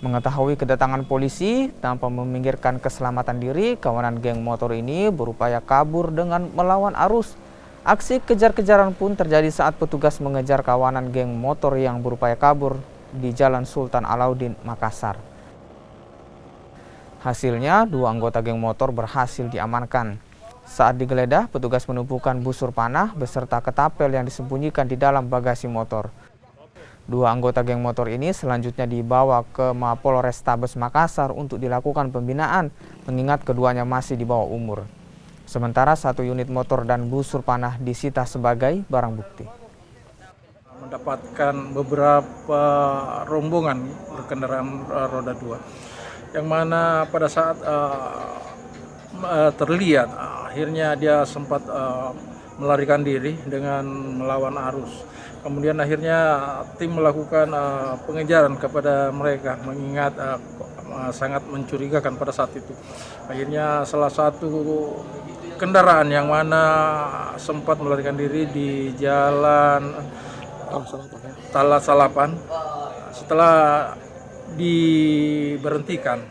Mengetahui kedatangan polisi, tanpa meminggirkan keselamatan diri, kawanan geng motor ini berupaya kabur dengan melawan arus. Aksi kejar-kejaran pun terjadi saat petugas mengejar kawanan geng motor yang berupaya kabur di Jalan Sultan Alauddin, Makassar. Hasilnya, 2 anggota geng motor berhasil diamankan. Saat digeledah, petugas menemukan busur panah beserta ketapel yang disembunyikan di dalam bagasi motor. 2 anggota geng motor ini selanjutnya dibawa ke Mapolrestabes Makassar untuk dilakukan pembinaan, mengingat keduanya masih di bawah umur. Sementara 1 unit motor dan busur panah disita sebagai barang bukti. Mendapatkan beberapa rombongan berkendaraan roda 2, yang mana pada saat terlihat akhirnya dia sempat melarikan diri dengan melawan arus. Kemudian akhirnya tim melakukan pengejaran kepada mereka, mengingat sangat mencurigakan pada saat itu. Akhirnya salah satu kendaraan yang mana sempat melarikan diri di jalan Talas Salapan, setelah diberhentikan